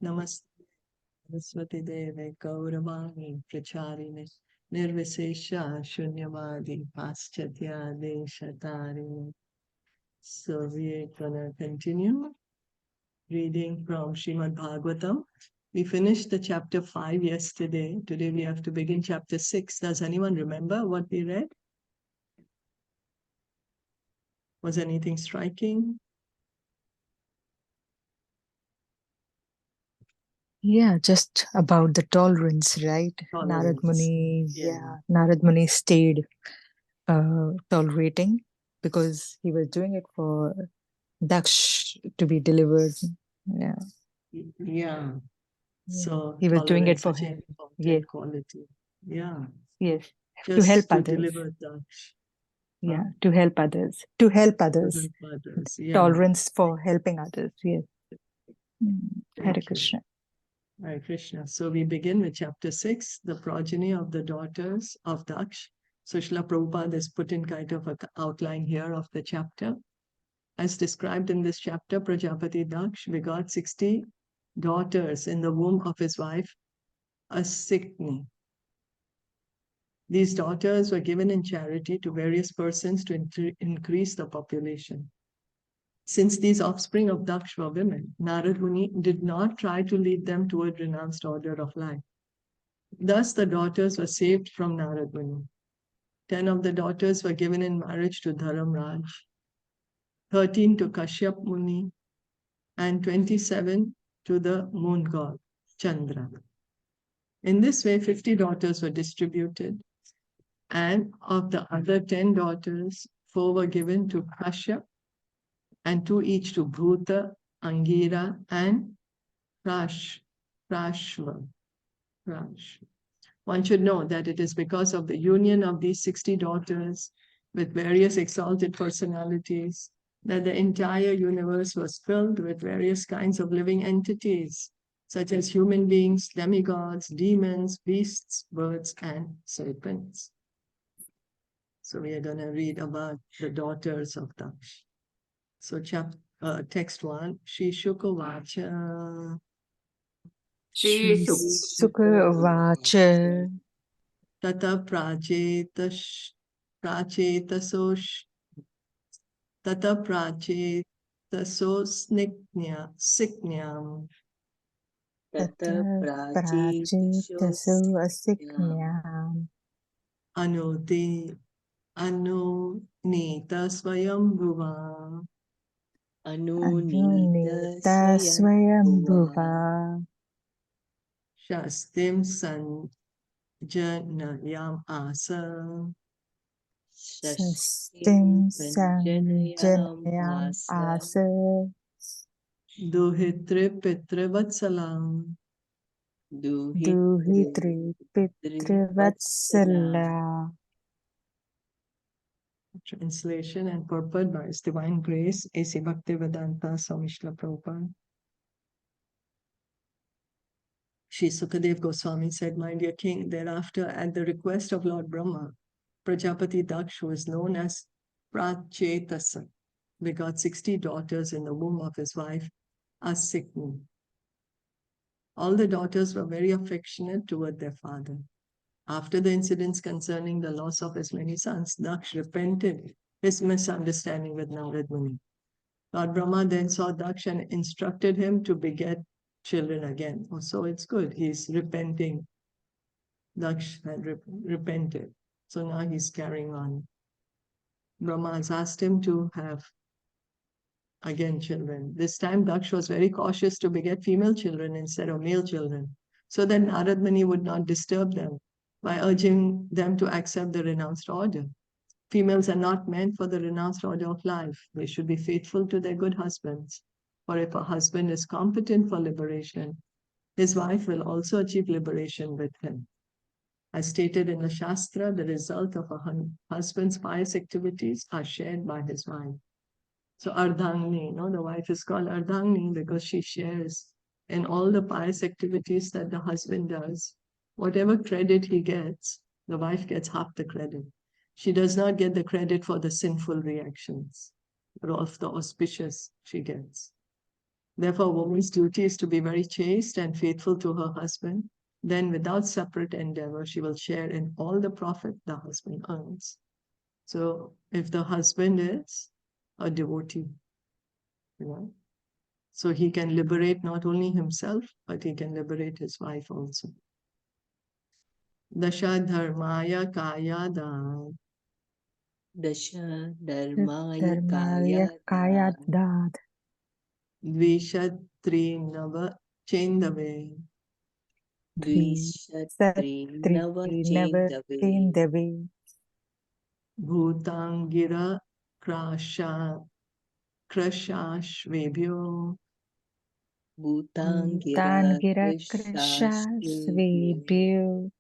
Namine Namaste Saraswati Deve Gauravani Pracharine Nirvisesha Shunyavadi Paschatya Deshatarine. So we're gonna continue reading from Srimad Bhagavatam. We finished the chapter 5 yesterday. Today we have to begin chapter 6. Does anyone remember what we read? Was anything striking? Yeah, just about the tolerance, right? Narad Tolerance. Muni, Yeah. Narad Muni stayed tolerating because he was doing it for Daksh to be delivered. Yeah, Yeah. So he was doing it tolerance, for such an him. Yes, important quality. Yeah. yes, to help Just to others. deliver Daksh. Yeah, Huh? to help others. To help To others. help others. Yeah. Tolerance for helping others. Yes. Hare Thank you. Krishna. Hare Krishna. So we begin with chapter 6, the progeny of the daughters of Daksh. So Srila Prabhupada has put in kind of an outline here of the chapter. As described in this chapter, Prajapati Daksh begot 60 daughters in the womb of his wife, Asikni. These daughters were given in charity to various persons to increase the population. Since these offspring of Daksh were women, Narad Muni did not try to lead them toward renounced order of life. Thus the daughters were saved from Narad Muni. 10 of the daughters were given in marriage to Dharamraj, 13 to Kashyap Muni, and 27 to the moon god, Chandra. In this way, 50 daughters were distributed, and of the other 10 daughters, 4 were given to Kashyap, and 2 each to Bhuta, Angira, and Prashva. One should know that it is because of the union of these 60 daughters with various exalted personalities that the entire universe was filled with various kinds of living entities, such as human beings, demigods, demons, beasts, birds, and serpents. So we are going to read about the daughters of Daksh. So text 1, Shri Shuka Vacha. Shri Sukha Vacha. Tata prachetasosh Tata prachetaso siknyam Tata prachetaso asiknyam. Anoti Anunita Swayambhuva Anunita Swayambhuva Shastim Sanjanayam Asa Sastim Sanjanayam Asa Duhitre Pitre Vatsalam Duhitri Pitrivatsala. Translation and purport by His Divine Grace, A.C. Bhaktivedanta Swami Srila Prabhupada. Shri Sukadev Goswami said, "My dear king, thereafter, at the request of Lord Brahma, Prajapati Daksh, who is known as Prachetasa, begot 60 daughters in the womb of his wife, Asikni. All the daughters were very affectionate toward their father. After the incidents concerning the loss of his many sons, Daksh repented his misunderstanding with Narad Muni. Lord Brahma then saw Daksh and instructed him to beget children again. Oh, so it's good. He's repenting. Daksh had repented. So now he's carrying on. Brahma has asked him to have again children. This time Daksh was very cautious to beget female children instead of male children, so that Narad Muni would not disturb them by urging them to accept the renounced order. Females are not meant for the renounced order of life. They should be faithful to their good husbands. For if a husband is competent for liberation, his wife will also achieve liberation with him. As stated in the Shastra, the result of a husband's pious activities are shared by his wife. So Ardhangni, the wife is called Ardhangni because she shares in all the pious activities that the husband does. Whatever credit he gets, the wife gets half the credit. She does not get the credit for the sinful reactions, but of the auspicious she gets. Therefore, a woman's duty is to be very chaste and faithful to her husband. Then, without separate endeavor, she will share in all the profit the husband earns. So, if the husband is a devotee, so he can liberate not only himself, but he can liberate his wife also. Dasha dharmaya kayada. Dasha dharmaya Dharmaya kaya kayadad. Dvishatri nava chendave. Dvishatri nava chendave Chendave. Bhutangira krashashvebhyo. Bhutangira Tangira krishashvebhyo Krishasvebhyo.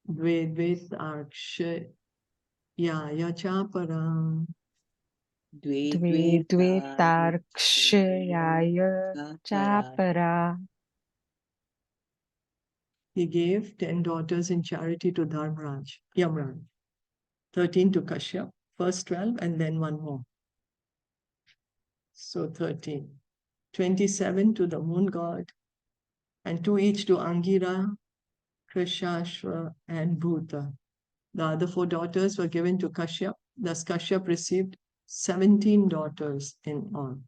Dvedvetarksha yaya chaparam. Dve Tarkshayaya Chapara. He gave 10 daughters in charity to Yamraj, 13 to Kashyap, first 12, and then one more. So 13. 27 to the moon god, and 2 each to Angira, Krishashva, and Bhuta. The other 4 daughters were given to Kashyap. Thus Kashyap received 17 daughters in all.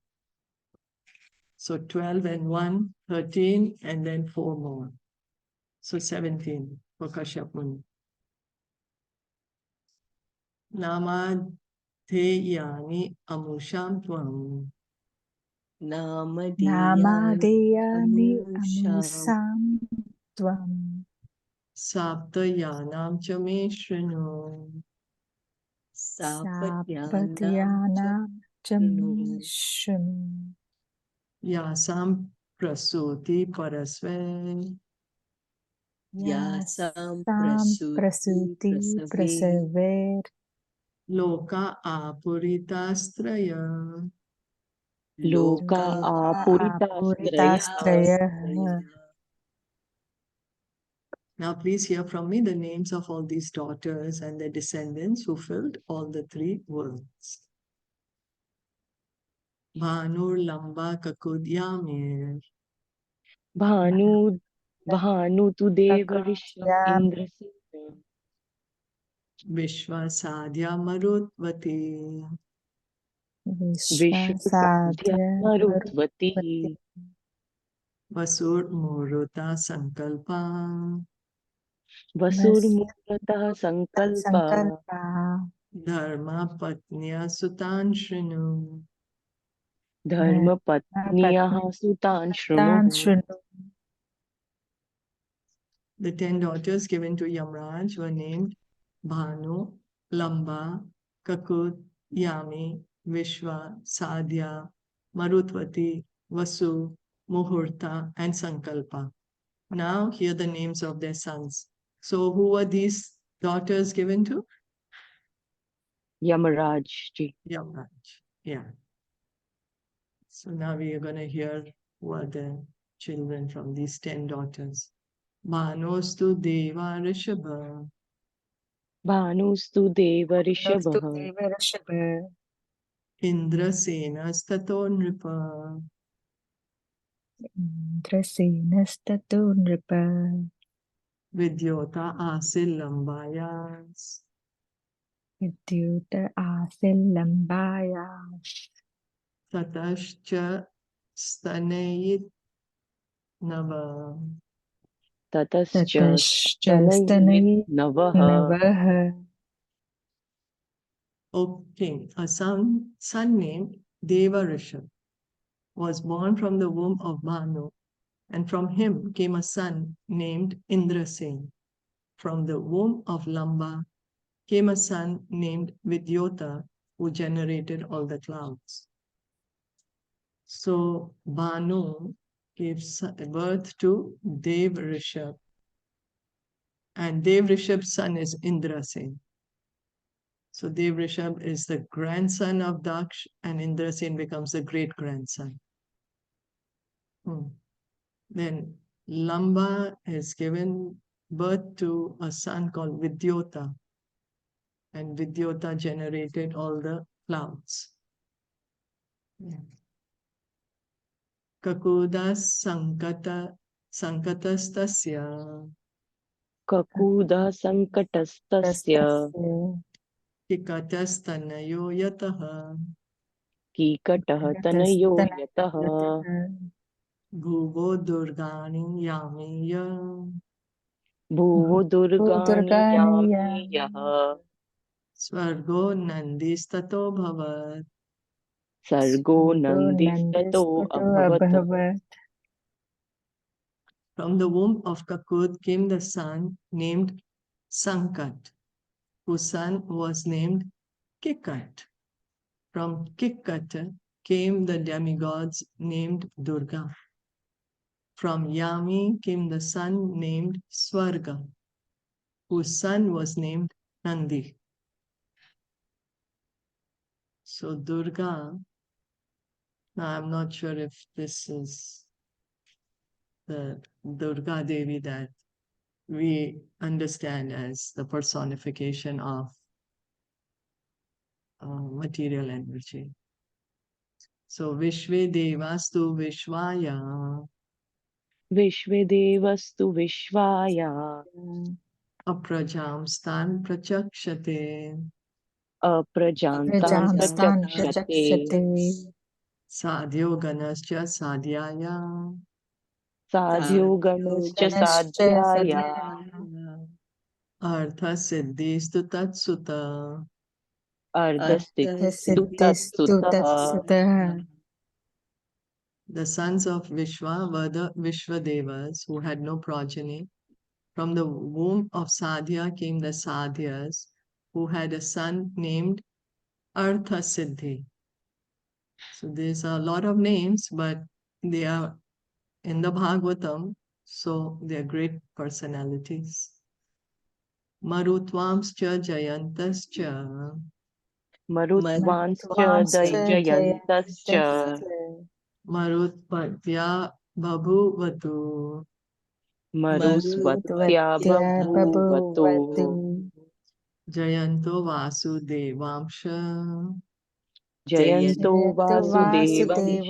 So 12 and 1, 13, and then 4 more. So 17 for Kashyap Muni. Namadheyani amusham tvam. Namadeyani amusham Amusam Tvam. Saptayanam cha me shrinu. Sapatyanam Chamishun. Yasam prasuti parasve. Yasam Sam prasuti Prasuti prasave Prasaver. Loka apuritastraya. Loka apuritastraya. Apuritastraya. Now please hear from me the names of all these daughters and their descendants who filled all the 3 worlds. Bhanur Lamba Kakudyamir. Bhanu tu Devarisha Yam Indrasena. Vishwa Sadhya Marutvati. Vishwasadhya Vishwasadhya Marutvati. Marupati. Vasur Muruta Sankalpa. Vasurmurata Sankalpa. Sankalpa. Dharma Patnya Sutanshinu. Dharma Patniyaha Sutan Shrunuhu. The 10 daughters given to Yamraj were named Bhanu, Lamba, Kakut, Yami, Vishwa, Sadhya, Marutvati, Vasu, Muhurta, and Sankalpa. Now hear the names of their sons. So who were these daughters given to? Yamaraj ji. Yamraj. Yeah. So now we are going to hear who are the children from these 10 daughters. Bhanostu Deva Rishabha. Bhanustu Deva Nostu Rishabha. Deva Rishabha. Indrasena Stato Nripa. Indrasenastato Nripa. Vidyota Asil Lambayas. Vidyuta Asilambaya. Tatascha Stanayit Nava. Tatascha Tatashchastanai Tanayit Navaha. Navaha. O king, a son named Deva Rishabh was born from the womb of Bhanu, and from him came a son named Indrasen. From the womb of Lamba came a son named Vidyota, who generated all the clouds. So Bhanu gives birth to Dev Rishabh, and Dev Rishabh's son is Indrasen. So Dev Rishabh is the grandson of Daksh, and Indrasen becomes the great-grandson. Then Lamba is given birth to a son called Vidyota, and Vidyota generated all the clouds. Kakudas sankatastasya ककूदः सङ्कटस्तस्य kikatastanayo yataha कीकटः तनयो यतः bhuvo durgani yamiya भुवो दुर्गाणि यामे यः Svargo nandistato bhavat. सर्गो नन्दिस्ततो अभवत् From the womb of Kakud came the son named Sankat, whose son was named Kikat. From Kikat came the demigods named Durga. From Yami came the son named Swarga, whose son was named Nandi. So Durga, now I'm not sure if this is the Durga Devi that we understand as the personification of material energy. So Vishve Devastu Vishvaya विश्वे देवस्तु विश्वाय Aprajam Stan Prachakshate अप्रजान्तान् प्रचक्षते Sadhyo Ganascha Sadhyaya साध्यो गणश्च साध्याय Artha Siddhistu Tatsuta. अर्धस्तिस्तु तत्सुतः The sons of Vishwa were the Vishvadevas who had no progeny. From the womb of Sadhya came the Sadhyas who had a son named Artha Siddhi. So there's a lot of names, but they are in the Bhagavatam, so they are great personalities. Marutvamscha Jayantascha मरुत्वांश्च दयजयन्तश्च Marutpatya Babhuvatu मरुस्वत्या बभूवतो Jayanto Vasudevamsha जयन्तो वासुदेवंश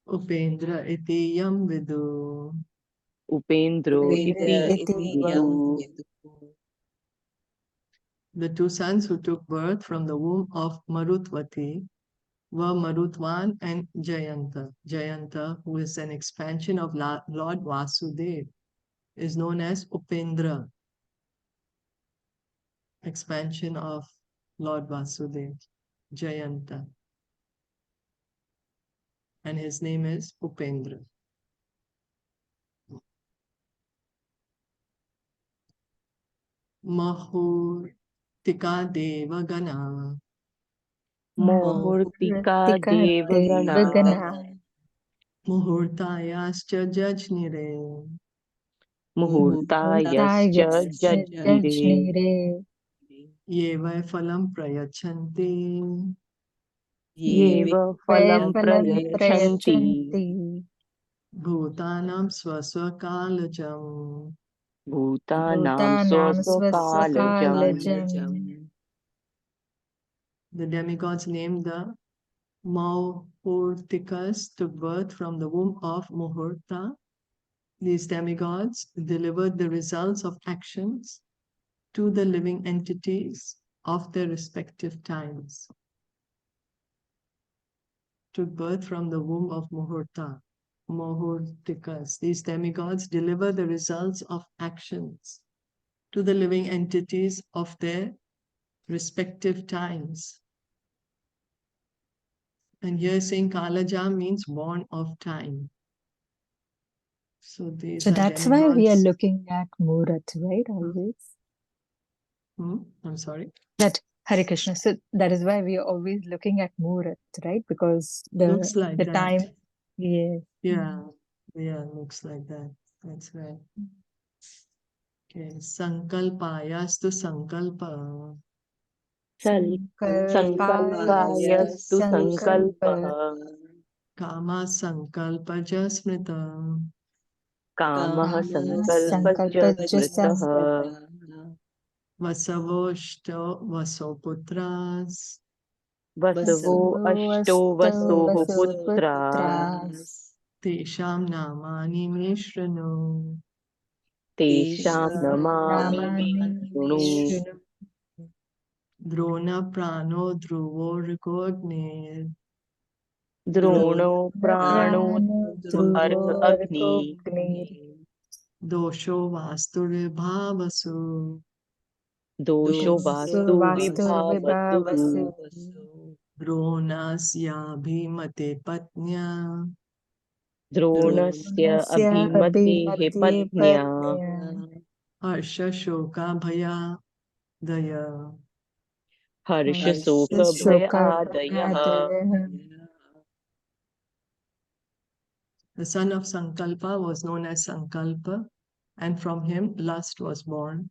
Upendra iti yam vidu. उपेन्द्रो इति विदु The two sons who took birth from the womb of Marutvati were Marutvan and Jayanta. Jayanta, who is an expansion of Lord Vasudev, is known as Upendra, expansion of Lord Vasudev, Jayanta. And his name is Upendra. Mahurtika Devagana मुहूर्तिका देवगणा Muhurtayascha Jajnire मुहूर्तायश्च जज्ञिरे Ye vai phalam prayachanti येव फलं प्रयच्छन्ति Bhutanam swaswakalajam. भूतानां स्वस्वकालजम् The demigods named the Muhurtikas took birth from the womb of Muhurta. These demigods delivered the results of actions to the living entities of their respective times. Took birth from the womb of Muhurta. Muhurtikas. These demigods deliver the results of actions to the living entities of their respective times. And here saying Kalaja means born of time. So these So are that's why we are demigods. looking at Murat, right? Always. I'm sorry. That Hare Krishna. So that is why we are always looking at Murat, right? Because Looks like the that. time. Yes. Yeah, looks like that. That's right. Okay, Sankalpayastu Sankalpa. संकल्पायस्तु संकल्पः Kama Sankalpaja Smrita. कामः संकल्पश्च स्मृतः Vasavoshto Vasoputras. वसवो अष्टौ वसोः पुत्राः तेषां नामानि मे शृणु तेषां नमामि मे शृणु द्रोणप्राणो ध्रुवो ऋकोऽग्निर् द्रोणो प्राणो अर्क अग्नि दोषो वास्तुर्विभावसु दोषो vastu विभावतुः द्रोणस्याभिमते पत्न्या द्रोणस्य अभिमतेः पत्न्या हर्षशोकाभयादय हर्षशोकभयादयः The son of Sankalpa was known as Sankalpa, and from him lust was born.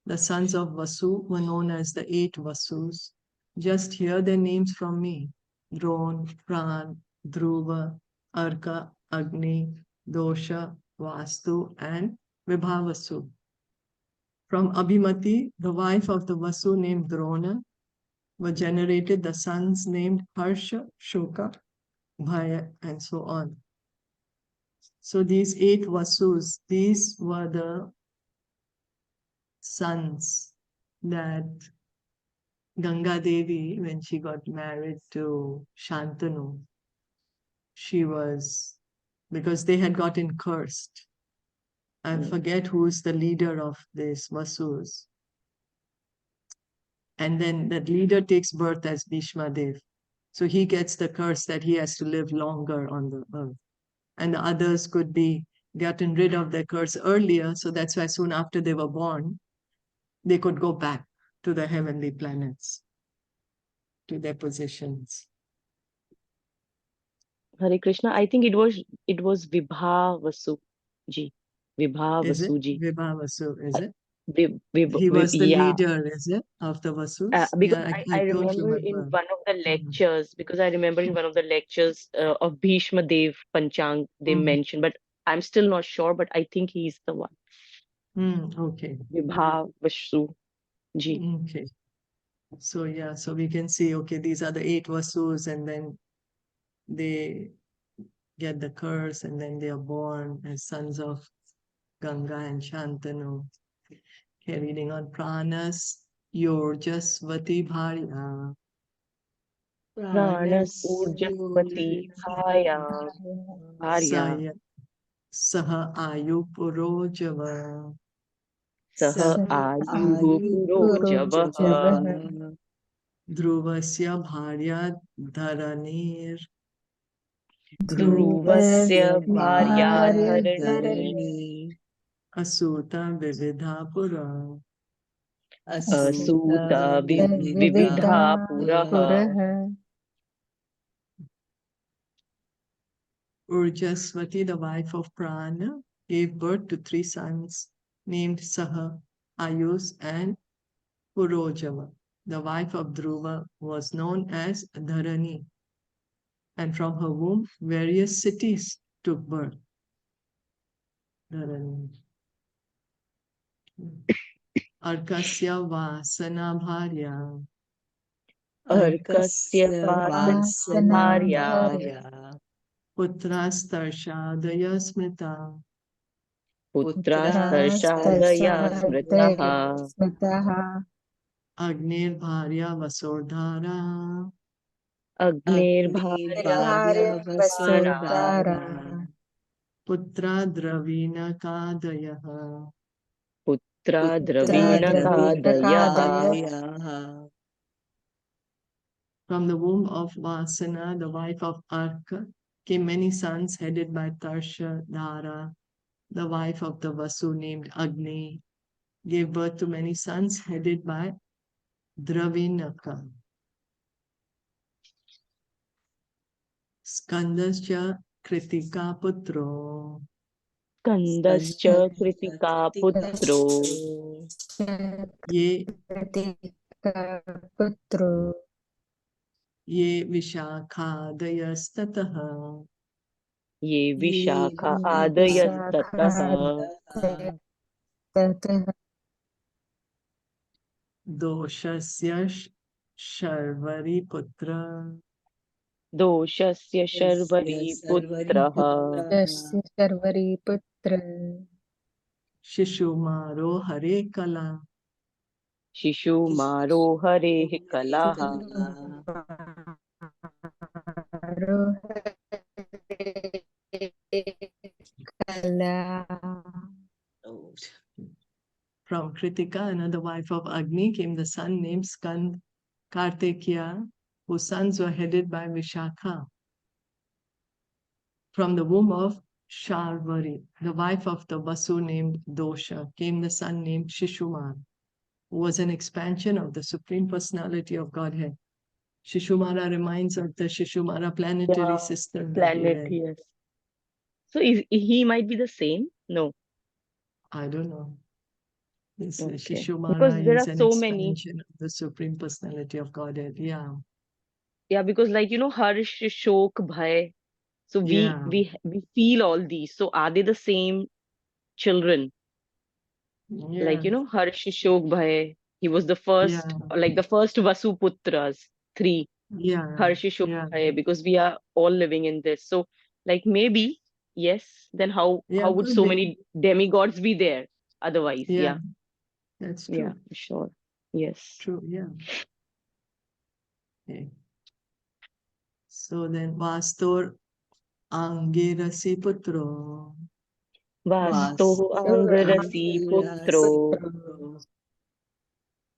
The sons of Vasu were known as the 8 Vasus. Just hear their names from me: Dron, Pran, Dhruva, Arka, Agni, Dosha, Vastu, and Vibhavasu. From Abhimati, the wife of the Vasu named Drona, were generated the sons named Harsha, Shoka, Bhaya, and so on. So these 8 Vasus, these were the sons that Ganga Devi, when she got married to Shantanu, she was, because they had gotten cursed. I forget who is the leader of these Vasus. And then that leader takes birth as Bhishma Dev. So he gets the curse that he has to live longer on the earth. And the others could be gotten rid of their curse earlier. So that's why soon after they were born, they could go back to the heavenly planets, to their positions. Hare Krishna. I think it was Vibhavasu ji. Is it? Vibhavasu ji. Vibhavasu, is it? He He was the yeah. leader, is it, of the Vasus? Because Yeah, I I don't remember in remember. one of the lectures, of Bhishma Dev Panchang, they mentioned, but I'm still not sure, but I think he's the one. Okay. Vibhavasu ji. Okay. So yeah, so we can see, okay, these are the 8 Vasus, and then they get the curse, and then they are born as sons of Ganga and Shantanu. Okay, reading on Pranas, Yorjasvati Bharya. Pranas Urjapati Bhaya. Saya Saha Ayu Purojava. Saha Ayuhu Purojavaha. Dhruvasya Bharya Dharanir. Dhruvasya Bharya Dharani. Asuta Vividhapura. Asuta Vividhapuraha. Urjasvati, the wife of Prana, gave birth to 3 sons named Saha, Ayus, and Purojava. The wife of Dhruva was known as Dharani, and from her womb various cities took birth. Dharani. Arkasya Vasana Bharya. Arkasya Vasana Bharya. Putras Tarshadaya Smrita. Putrastarshadaya smritaha. Agnir Bharya Vasordhara. Agnir Bharya Vasordhara. Putra Dravina Kadayaha. Putra Dravina Kadayaha. From the womb of Vasana, the wife of Arka, came many sons headed by Tarsha Dhara. The wife of the Vasu named Agni gave birth to many sons headed by Dravinaka. Skandascha Kritika Putro. Skandascha Kritika Putro. Ye Vishakadayastataha. Ye Vishakha Adayastataha. Doshasya Sharvari Putra Doshasya Sharvari Putraha Yasya Sarvari Putra Shishumaro Hare Kala Shishu Maro Hare Kalaha Kala. From Kritika, another wife of Agni, came the son named Skand Kartikeya, whose sons were headed by Vishakha. From the womb of Sharvari, the wife of the Vasu named Dosha, came the son named Shishumar, who was an expansion of the Supreme Personality of Godhead. Shishumara reminds of the Shishumara planetary system that we planet, read. yes. So he might be the same? No. I don't know. This Okay. Shishumara Because there is are an so many. expansion of the Supreme Personality of Godhead. Yeah. Yeah, because Harsh, Shok, Bhai. So Yeah. we feel all these. So are they the same children? Yeah. Harsh, Shok, Bhai. He was the first, Yeah. like the first Vasuputras, three. Yeah. Harsh, Shok, Yeah. Bhai, because we are all living in this. So maybe, yes, then how Yeah. would Could so be. many demigods be there otherwise? Yeah. Yeah. That's Yeah, true. sure. Yes. True. Yeah. Okay. So then Vastor Angirasi Putro Vasto Angarasi Putro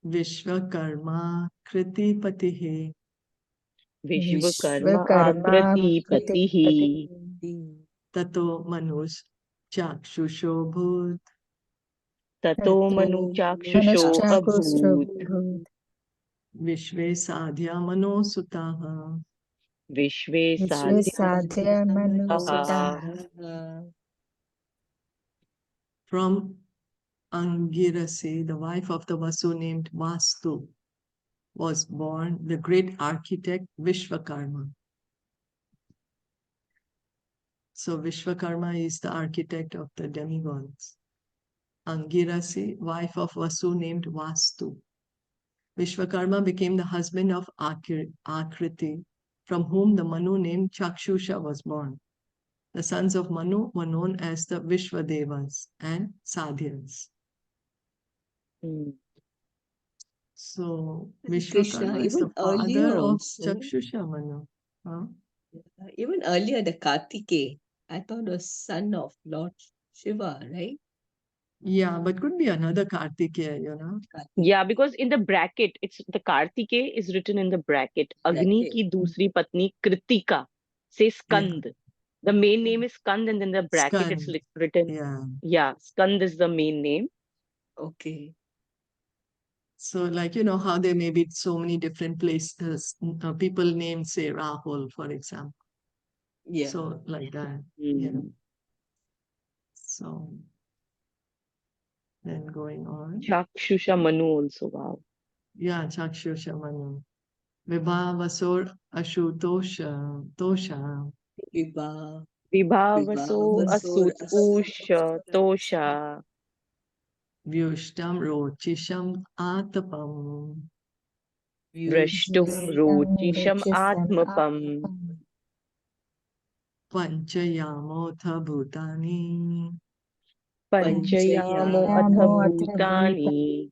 Vishwakarma Kriti Patihe Vishwakarma Vishwakarma Akrati Patihi Tato Manus Chakshusho Bhut Tato Manu Chakshusho Abhut Manushchakushrubhut Vishve Sadhya Mano Sutaha. Vishve Vishwasadhya Sadhya Manusutaha. From Angirasi, the wife of the Vasu named Vastu, was born the great architect Vishwakarma. So Vishwakarma is the architect of the demigods. Angirasi, wife of Vasu named Vastu. Vishwakarma became the husband of Akriti, from whom the Manu named Chakshusha was born. The sons of Manu were known as the Vishwadevas and Sadhyas. So Krishna, Vishwakarma is the even earlier father of also, Chakshusha Manu. Huh? even earlier the Kartikeya, I thought was son of Lord Shiva, right? Yeah, but could be another Kartikeya, you know. Yeah, because in the bracket, it's the Kartike is written in the bracket. Agni ki dusri patni Kritika says Skand. The main name is Skand, and then the bracket it's Skand. written. Yeah. Yeah, Skand is the main name. Okay. So, like, you know, how there may be so many different places, people named, say, Rahul, for example. Yeah. So, like that, So, then going on. Chakshusha Manu also, wow. Yeah, Chakshusha Manu. Vibhavasur Ashutosha, Tosha. Vibhavaso Asut Usha Tosha Vyushtam Rochisham Atapam. Vrashtum Rochisham Atmapam Panchayamotha Bhutani. Panchayamo Athabhutani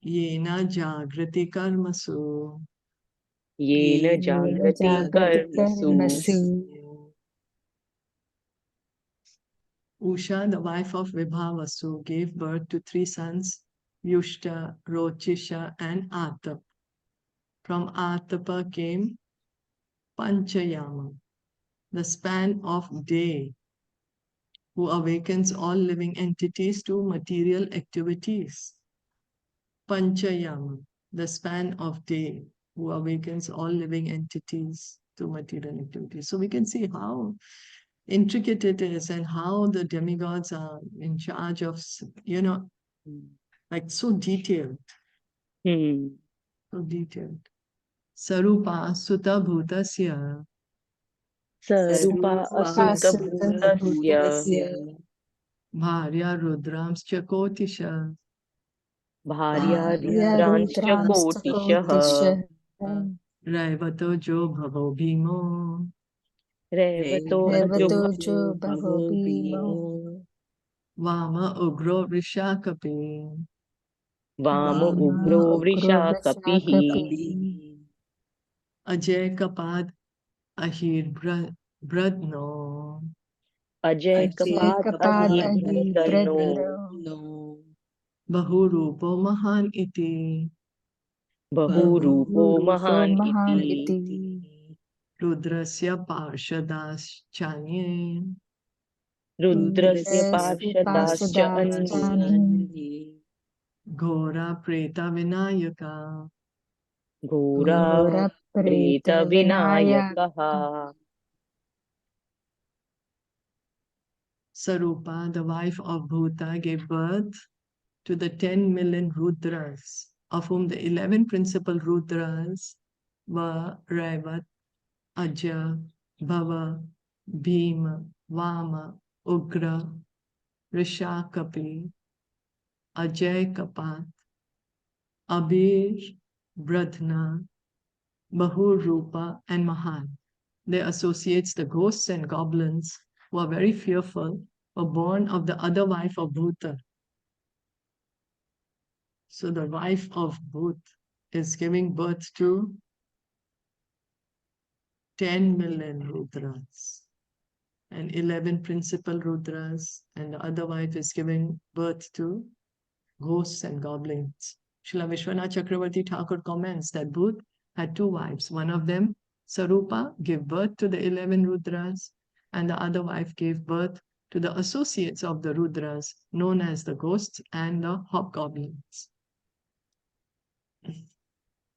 Yena Jagrati Karmasu. Yena Jagrati Karmasu Usha, the wife of Vibhavasu, gave birth to three sons, Yushta, Rochisha, and Atap. From Atapa came Panchayama, the span of day, who awakens all living entities to material activities. Panchayama, the span of day, who awakens all living entities to material activities. So we can see how intricate it is and how the demigods are in charge of, you know, like so detailed. So detailed. Sarupa Sutta Bhutasya. Sarupa Asuta Bhutasya Bharya Rudrams Chakotisha. Bharya Ya Rudranscha Kotishah Rudramstakotisha Raivato Jo Bhavo Bhimo Revato Revato Jo Jo Bhavo Bhimo Vama Ugro Vrishakapi Vamo Vama Ugro Ugro Vrishakapihi Vrishakapi Ajay Kapad Ahir Bradno Ajay Ajay Kapat Kapat Ahir Ahi Bradano Pradno Bahurupo Mahan Iti Bahu Rupo Rupo Mahan Mahan Iti Iti Rudrasya Parshadas Chanye Rudrasya Rudrasya Parshadascha Parshadaschani Ghora Preta Vinayaka Ghora Ghora Preta Preta Vinayaka Vinayakaha Sarupa, the wife of Bhuta, gave birth to the 10 million Rudras, of whom the 11 principal Rudras were Raivat, Aja, Bhava, Bhima, Vama, Ugra, Rishakapi, Ajay Kapat, Abir, Bradna, Bahurupa, and Mahan. Their associates, the ghosts and goblins, who are very fearful, were born of the other wife of Bhuta. So the wife of Bhut is giving birth to 10 million Rudras and 11 principal Rudras, and the other wife is giving birth to ghosts and goblins. Srila Vishwanath Chakravarti Thakur comments that Bhut had two wives. One of them, Sarupa, gave birth to the 11 Rudras, and the other wife gave birth to the associates of the Rudras, known as the ghosts and the hobgoblins.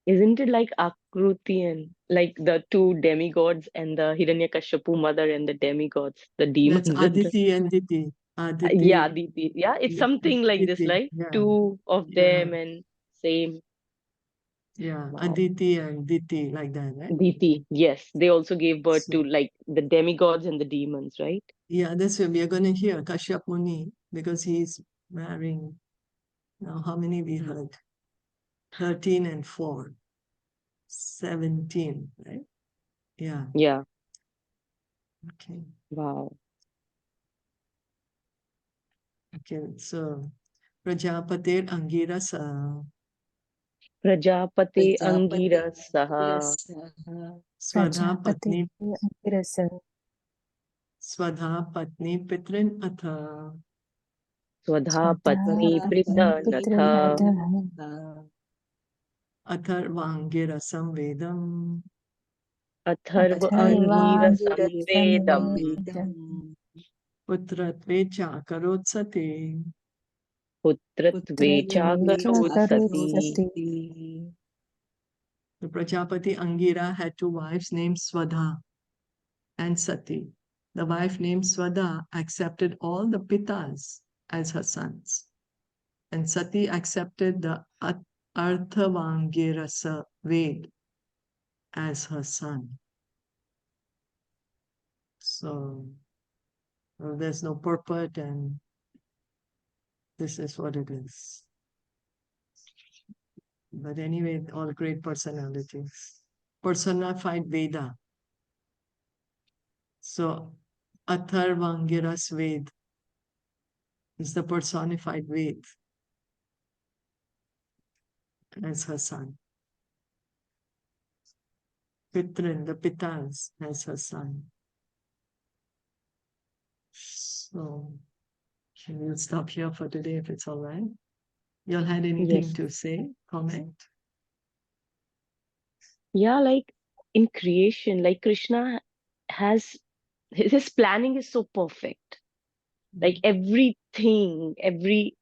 Isn't it like Akruti and like the two demigods and the Hiranyakashipu mother and the demigods, the demons That's and the Aditi and Diti. yeah, Aditi, Diti. Yeah, it's yeah, something like this, Diti, like yeah, two of yeah, them and same. yeah, Wow. Aditi and Diti, like that, right? Diti, yes, they also gave birth So, to like the demigods and the demons, right? yeah, that's why we are going to hear Kashyap Muni, because he's marrying, now how many we heard? 13 and 4, 17, right? Yeah, Yeah. okay. Wow. Okay, so Prajapatir Angirasa Prajapati Prajapati Angirasaha Swadha Prajapati Patni Angirasa Swadha Patni Pitrin Atha Swadha Swadha Patni Patni Pitrin Prithanatha Ataha Atharvangirasam Vedam Atharva Angira Atharvangirasam Samvedam Vedam Putratve Chakarotsate. Putratve Putratvecha Chakarotsati. Karotsati The Prajapati Angira had two wives named Swadha and Sati. The wife named Swadha accepted all the pitas as her sons, and Sati accepted the Arthavangirasa Ved as her son. So there's no purport, and this is what it is. But anyway, all great personalities. Personified Veda. So Atharvangiras Ved is the personified Ved as her son. Pitrin, the Pitas, as her son. So we'll stop here for today if it's all right. Y'all had anything Yes. to say, comment? Yeah, like in creation, like Krishna has his planning is so perfect. Like everything,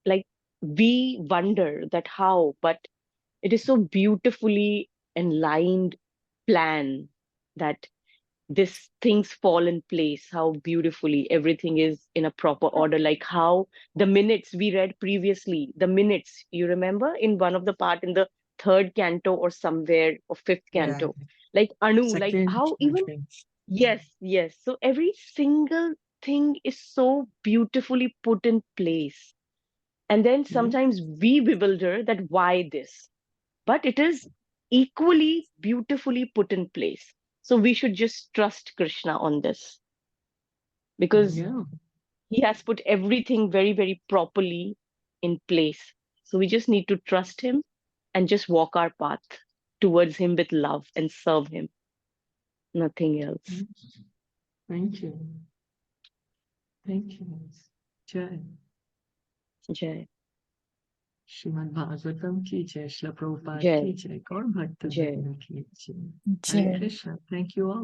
like we wonder that how, but it is so beautifully enlined plan that this things fall in place, how beautifully everything is in a proper order, like how the minutes we read previously, the minutes, you remember in one of the part in the third canto or somewhere or fifth Yeah. canto, like Anu, like Second, how even yes, so every single thing is so beautifully put in place. And then sometimes we bewilder that why this, but it is equally beautifully put in place. So we should just trust Krishna on this, because Yeah. he has put everything very, very properly in place. So we just need to trust him and just walk our path towards him with love and serve him. Nothing else. Thank you. Thank you. Jai. Jai. Srimad Bhagavatam ki jai, Srila Prabhupada Jai. ki jai, Gaur Bhakta Jai. Vrinda ki jai. Jai. Hare Krishna. Thank you all.